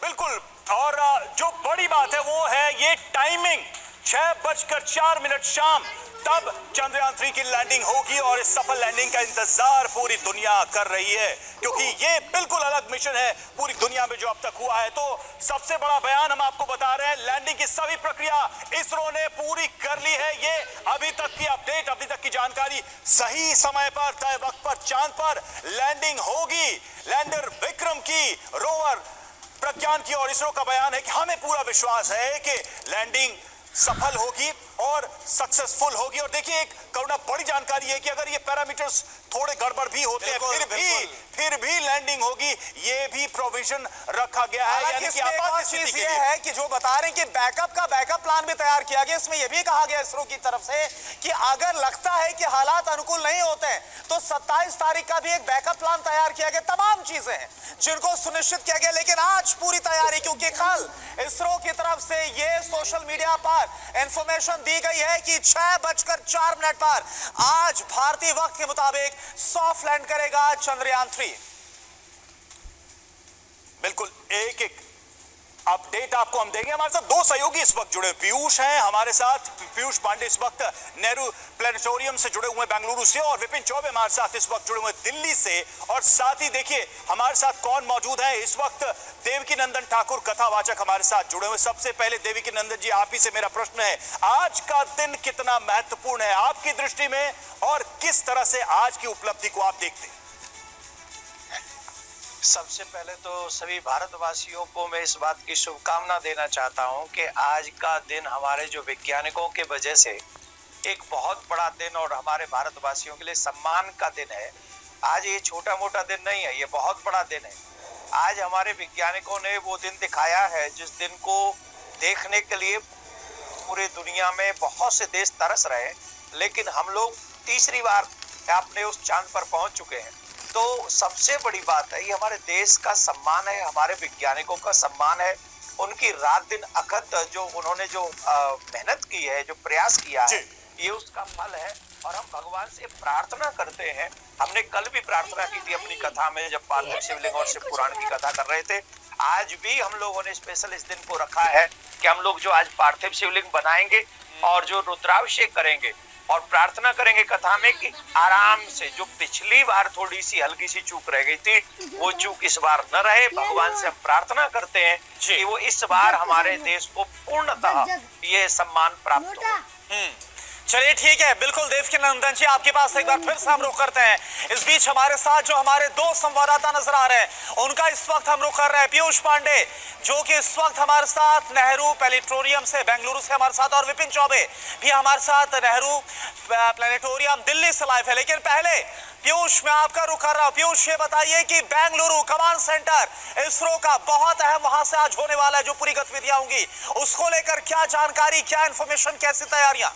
बिल्कुल। और जो बड़ी बात है वो है ये टाइमिंग, 6:04 शाम, तब चंद्रयान 3 की लैंडिंग होगी और इस सफल लैंडिंग का इंतजार पूरी दुनिया कर रही है, क्योंकि ये बिल्कुल अलग मिशन है पूरी दुनिया में जो अब तक हुआ है। तो सबसे बड़ा बयान हम आपको बता रहे हैं, लैंडिंग की सभी प्रक्रिया इसरो ने पूरी कर ली है। ये अभी तक की अपडेट, अभी तक की जानकारी, सही समय पर तय वक्त पर चांद पर लैंडिंग होगी। लैंडर विक्रम की, रोवर प्रज्ञान की और इसरो का बयान है कि हमें पूरा विश्वास है कि लैंडिंग सफल होगी और सक्सेसफुल होगी। और देखिए, एक करुणा बड़ी जानकारी है कि अगर ये पैरामीटर्स थोड़े गड़बड़ भी होते हैं फिर भी लैंडिंग होगी, ये भी प्रोविजन रखा गया है। यानी कि आपात स्थिति के लिए है कि जो बता रहे हैं कि बैकअप प्लान भी तैयार किया गया। इसमें यह भी कहा गया इसरो की तरफ से कि अगर लगता है कि हालात अनुकूल नहीं होते हैं तो 27 तारीख का भी एक बैकअप प्लान तैयार किया गया। तमाम चीजें हैं जिनको सुनिश्चित किया गया, लेकिन आज पूरी तैयारी, क्योंकि कल इसरो की तरफ से ये सोशल मीडिया पर इंफॉर्मेशन दी गई है कि 6:04 पर आज भारतीय वक्त के मुताबिक सॉफ्ट लैंड करेगा चंद्रयान 3। बिल्कुल, एक एक अपडेट आपको हम देंगे। हमारे साथ दो सहयोगी इस वक्त जुड़े, पीयूष हैं हमारे साथ, पीयूष पांडे इस वक्त नेहरू प्लेनेटोरियम से जुड़े हुए बेंगलुरु से, और विपिन चौबे हमारे साथ इस वक्त जुड़े हुए दिल्ली से। और साथ ही देखिए हमारे साथ कौन मौजूद है इस वक्त, देवकी नंदन ठाकुर कथावाचक हमारे साथ जुड़े हुए। सबसे पहले देवकी नंदन जी, आप ही से मेरा प्रश्न है, आज का दिन कितना महत्वपूर्ण है आपकी दृष्टि में, और किस तरह से आज की उपलब्धि को आप देखते हैं? सबसे पहले तो सभी भारतवासियों को मैं इस बात की शुभकामना देना चाहता हूं कि आज का दिन हमारे जो वैज्ञानिकों के वजह से एक बहुत बड़ा दिन और हमारे भारतवासियों के लिए सम्मान का दिन है। आज ये छोटा मोटा दिन नहीं है, ये बहुत बड़ा दिन है। आज हमारे वैज्ञानिकों ने वो दिन दिखाया है जिस दिन को देखने के लिए पूरे दुनिया में बहुत से देश तरस रहे हैं, लेकिन हम लोग तीसरी बार अपने उस चांद पर पहुंच चुके हैं। तो सबसे बड़ी बात है, ये हमारे देश का सम्मान है, हमारे वैज्ञानिकों का सम्मान है। उनकी रात दिन अखत जो उन्होंने जो मेहनत की है, जो प्रयास किया है, ये उसका फल है। और हम भगवान से प्रार्थना करते हैं। हमने कल भी प्रार्थना की थी अपनी कथा में, जब पार्थिव शिवलिंग और शिव पुराण की कथा कर रहे थे। आज भी हम लोगों ने स्पेशल इस दिन को रखा है कि हम लोग जो आज पार्थिव शिवलिंग बनाएंगे और जो रुद्राभिषेक करेंगे और प्रार्थना करेंगे कथा में कि आराम से, जो पिछली बार थोड़ी सी हल्की सी चूक रह गई थी वो चूक इस बार न रहे। भगवान से हम प्रार्थना करते हैं कि वो इस बार हमारे देश को पूर्णतः ये सम्मान प्राप्त हो। चलिए ठीक है, बिल्कुल देवकी नंदन जी, आपके पास एक बार फिर से हम रुख करते हैं। इस बीच हमारे साथ जो हमारे दो संवाददाता नजर आ रहे हैं उनका इस वक्त हम रुख कर रहे हैं। पीयूष पांडे जो कि इस वक्त हमारे साथ नेहरू प्लेनेटोरियम से बेंगलुरु से हमारे साथ, और विपिन चौबे भी हमारे साथ नेहरू प्लेनेटोरियम दिल्ली से लाइव है। लेकिन पहले पीयूष, मैं आपका रुख कर रहा हूं। पीयूष, ये बताइए कि बेंगलुरु कमांड सेंटर इसरो का बहुत अहम वहां से आज होने वाला है, जो पूरी गतिविधियां होंगी उसको लेकर क्या जानकारी, क्या इंफॉर्मेशन, कैसी तैयारियां?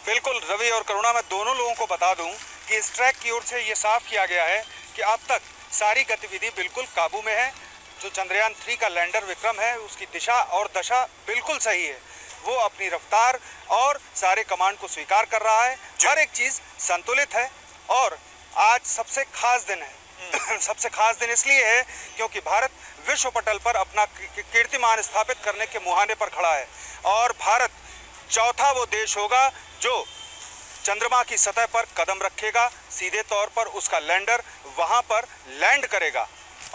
बिल्कुल रवि और करुणा, मैं दोनों लोगों को बता दूं कि इस ट्रैक की ओर से ये साफ किया गया है कि अब तक सारी गतिविधि बिल्कुल काबू में है। जो चंद्रयान 3 का लैंडर विक्रम है उसकी दिशा और दशा बिल्कुल सही है, वो अपनी रफ्तार और सारे कमांड को स्वीकार कर रहा है, हर एक चीज संतुलित है। और आज सबसे खास दिन है सबसे खास दिन इसलिए है क्योंकि भारत विश्व पटल पर अपना कीर्तिमान स्थापित करने के मुहाने पर खड़ा है, और भारत चौथा वो देश होगा जो चंद्रमा की सतह पर कदम रखेगा, सीधे तौर पर उसका लैंडर वहां पर लैंड करेगा,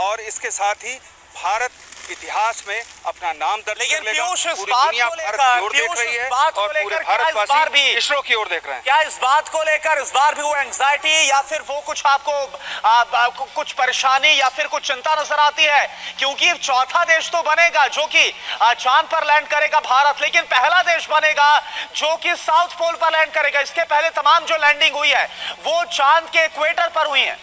और इसके साथ ही भारत इतिहास में अपना नाम दर्ज कर लेगा। पूरी दुनिया भारत की ओर देख रही है और पूरे भारतवासी इसरो की ओर देख रहे हैं। क्या इस बात को लेकर इस बार भी वो एंग्जाइटी या फिर वो कुछ आपको कुछ परेशानी या फिर कुछ चिंता नजर आती है? क्योंकि चौथा देश तो बनेगा जो कि चांद पर लैंड करेगा भारत, लेकिन पहला देश बनेगा जो कि साउथ पोल पर लैंड करेगा। इसके पहले तमाम जो लैंडिंग हुई है वो चांद के इक्वेटर पर हुई है।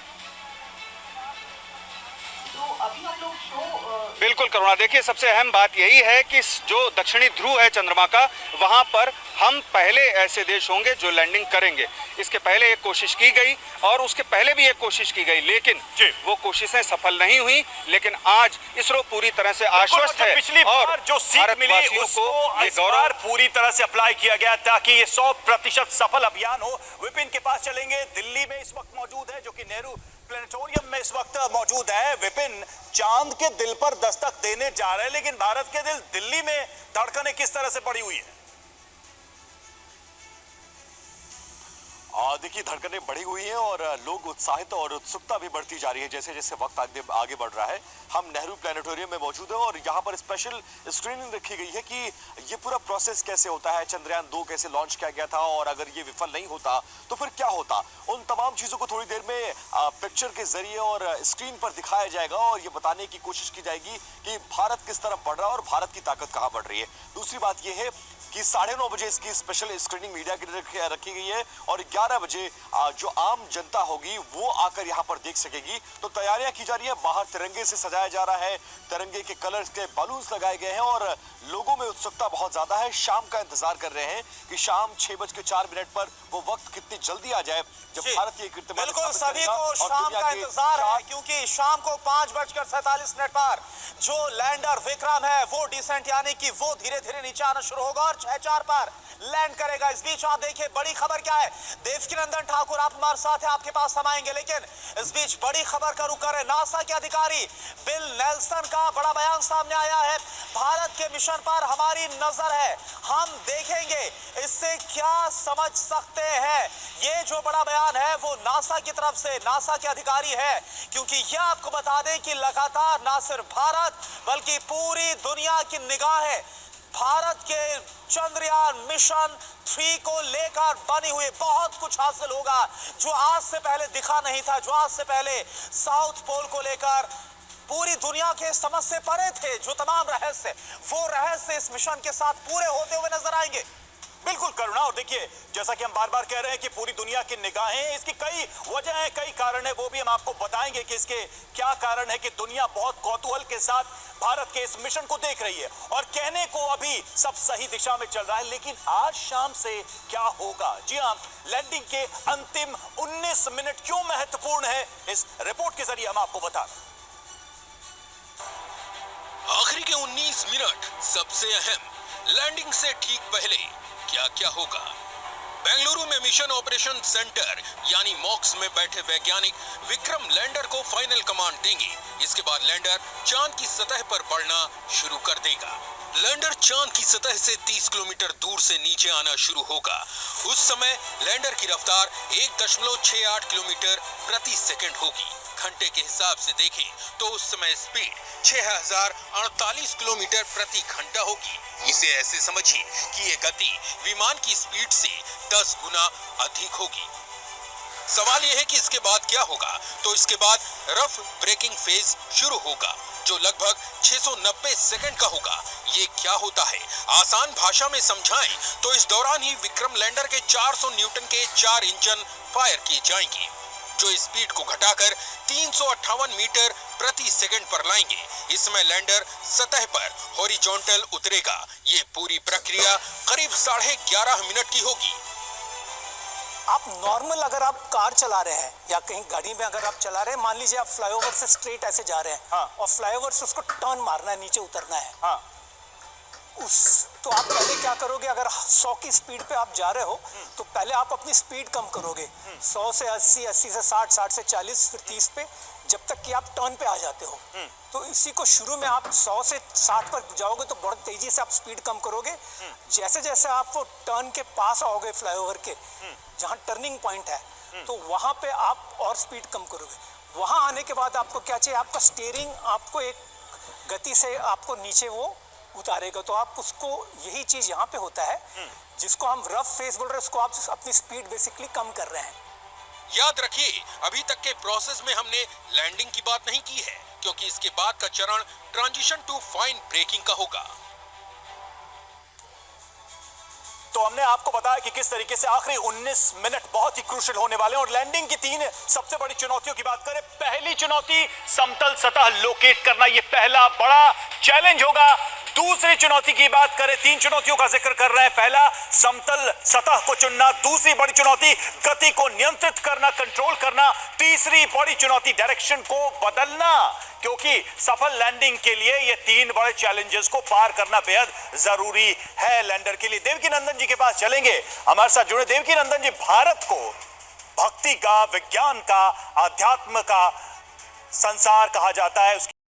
बिल्कुल करुणा, देखिए सबसे अहम बात यही है कि जो दक्षिणी ध्रुव है चंद्रमा का, वहां पर हम पहले ऐसे देश होंगे जो लैंडिंग करेंगे। इसके पहले एक कोशिश की गई और उसके पहले भी एक कोशिश की गई, लेकिन वो कोशिशें सफल नहीं हुई। लेकिन आज इसरो पूरी तरह से आश्वस्त है, पिछली बार जो सीख मिली उसको इस बार पूरी तरह से अप्लाई किया गया ताकि ये 100% सफल अभियान हो। विपिन के पास चलेंगे, दिल्ली में इस वक्त मौजूद है जो कि नेहरू प्लेनेटोरियम में इस वक्त मौजूद है विपिन। चांद के दिल पर दस्तक देने जा रहे हैं, लेकिन भारत के दिल दिल्ली में धड़कनें किस तरह से पड़ी हुई है? देखिए, धड़कनें बढ़ी हुई हैं और लोग उत्साहित और उत्सुकता भी बढ़ती जा रही है जैसे जैसे वक्त आगे बढ़ रहा है। हम नेहरू प्लेनेटोरियम में मौजूद हैं और यहाँ पर स्पेशल स्क्रीनिंग रखी गई है कि ये पूरा प्रोसेस कैसे होता है, चंद्रयान 2 कैसे लॉन्च किया गया था और अगर ये विफल नहीं होता तो फिर क्या होता। उन तमाम चीजों को थोड़ी देर में पिक्चर के जरिए और स्क्रीन पर दिखाया जाएगा और ये बताने की कोशिश की जाएगी कि भारत किस तरफ बढ़ रहा है और भारत की ताकत कहाँ बढ़ रही है। दूसरी बात यह है कि 9:30 बजे इसकी स्पेशल स्क्रीनिंग मीडिया के लिए रखी गई है और 11 बजे जो आम जनता होगी वो आकर यहाँ पर देख सकेगी। तो तैयारियां की जा रही है, बाहर तिरंगे से सजाया जा रहा है, तिरंगे के कलर्स के बलून्स लगाए गए हैं और लोगों में उत्सुकता बहुत ज्यादा है। शाम का इंतजार कर रहे हैं कि शाम 6:04 पर वो वक्त कितनी जल्दी आ जाए जब भारत ये कीर्तिमान बिल्कुल सभी को शाम का इंतजार है, क्योंकि शाम को 5:47 पर जो लैंडर विक्रम है वो डिसेंट यानी कि वो धीरे धीरे नीचे आना शुरू होगा और 6:04 पर लैंड करेगा। इस बीच आप देखिए बड़ी खबर क्या है। देवकीनंदन ठाकुर आप हमारे साथ हैं, आपके पास हम आएंगे, लेकिन इस बीच बड़ी खबर का रुख कर रहे नासा के अधिकारी बिल नेल्सन का बड़ा बयान सामने आया है। भारत के मिशन पर हमारी नजर है, हम देखेंगे इससे क्या समझ सकते हैं। ये जो बड़ा बयान है वो नासा की तरफ से, नासा के अधिकारी है, क्योंकि यह आपको बता दें कि लगातार ना सिर्फ भारत बल्कि पूरी दुनिया की निगाहें भारत के चंद्रयान मिशन 3 को लेकर बनी हुई। बहुत कुछ हासिल होगा जो आज से पहले दिखा नहीं था, जो आज से पहले साउथ पोल को लेकर पूरी दुनिया के समझ से परे थे। जो तमाम रहस्य, वो रहस्य इस मिशन के साथ पूरे होते हुए नजर आएंगे। बिल्कुल करुणा, और देखिए जैसा कि हम बार बार कह रहे हैं कि पूरी दुनिया की निगाहें, इसकी कई वजह है, कई कारण है, वो भी हम आपको बताएंगे कि इसके क्या कारण है कि दुनिया बहुत कौतूहल के साथ भारत के इस मिशन को देख रही है। और कहने को अभी सब सही दिशा में चल रहा है, लेकिन आज शाम से क्या होगा? जी हाँ, लैंडिंग के अंतिम 19 मिनट क्यों महत्वपूर्ण है, इस रिपोर्ट के जरिए हम आपको बता दें। आखिरी के 19 मिनट सबसे अहम। लैंडिंग से ठीक पहले क्या क्या होगा? बेंगलुरु में मिशन ऑपरेशन सेंटर यानी मॉक्स में बैठे वैज्ञानिक विक्रम लैंडर को फाइनल कमांड देंगे। इसके बाद लैंडर चांद की सतह पर बढ़ना शुरू कर देगा। लैंडर चांद की सतह से 30 किलोमीटर दूर से नीचे आना शुरू होगा। उस समय लैंडर की रफ्तार 1.68 किलोमीटर प्रति सेकंड होगी। घंटे के हिसाब से देखें तो उस समय स्पीड 6048 किलोमीटर प्रति घंटा होगी। इसे ऐसे समझिए कि ये गति विमान की स्पीड से 10 गुना अधिक होगी। सवाल यह है कि इसके बाद क्या होगा? तो इसके बाद रफ ब्रेकिंग फेज शुरू होगा जो लगभग 690 सेकंड का होगा। ये क्या होता है? आसान भाषा में समझाएं तो इस दौरान ही विक्रम लैंडर के 400 न्यूटन के 4 इंजन फायर किए जाएंगे जो स्पीड को घटाकर 358 मीटर प्रति सेकंड पर लाएंगे। इस समय लैंडर सतह पर हॉरिजॉन्टल उतरेगा। ये पूरी प्रक्रिया करीब 11.5 मिनट की होगी। आप नॉर्मल अगर आप कार चला रहे हैं या कहीं गाड़ी में अगर आप चला रहे हैं, मान लीजिए आप फ्लाईओवर से स्ट्रेट ऐसे जा रहे हैं, हाँ। और फ्लाईओवर से उसको टर्न मारना है, नीचे उतरना है, हाँ। तो आप पहले क्या करोगे? अगर 100 की स्पीड पे आप जा रहे हो तो पहले आप अपनी स्पीड कम करोगे, 100 से 80, 80 से 60, 60 से 40, फिर 30 पे, जब तक कि आप टर्न पे आ जाते हो। तो इसी को शुरू में आप 100 से 60 पर जाओगे तो बहुत तेजी से आप स्पीड कम करोगे। जैसे जैसे आप वो टर्न के पास आओगे फ्लाईओवर के, जहाँ टर्निंग पॉइंट है, तो वहाँ पे आप और स्पीड कम करोगे। वहाँ आने के बाद आपको क्या चाहिए? आपका स्टीयरिंग आपको एक गति से आपको नीचे वो उतारेगा। तो आप उसको, यही चीज यहाँ पे होता है जिसको हम रफ फेस बोल रहे हैं, उसको आप अपनी स्पीड बेसिकली कम कर रहे हैं। याद रखिए, अभी तक के प्रोसेस में हमने लैंडिंग की बात नहीं की है, क्योंकि इसके बाद का चरण ट्रांजिशन टू फाइन ब्रेकिंग का होगा। तो हमने आपको बताया कि किस तरीके से आखिरी 19 मिनट बहुत ही क्रूशियल होने वाले हैं। और लैंडिंग की 3 सबसे बड़ी चुनौतियों की बात करें, पहली चुनौती समतल सतह लोकेट करना, ये पहला बड़ा चैलेंज होगा। दूसरी चुनौती की बात करें, 3 चुनौतियों का जिक्र कर रहे हैं। पहला समतल सतह को चुनना, दूसरी बड़ी चुनौती गति को नियंत्रित करना, कंट्रोल करना, तीसरी बड़ी चुनौती डायरेक्शन को बदलना, क्योंकि सफल लैंडिंग के लिए ये 3 बड़े चैलेंजेस को पार करना बेहद जरूरी है लैंडर के लिए। देवकीनंदन जी के पास चलेंगे, हमारे साथ जुड़े। देवकीनंदन जी, भारत को भक्ति का, विज्ञान का, आध्यात्म का संसार कहा जाता है।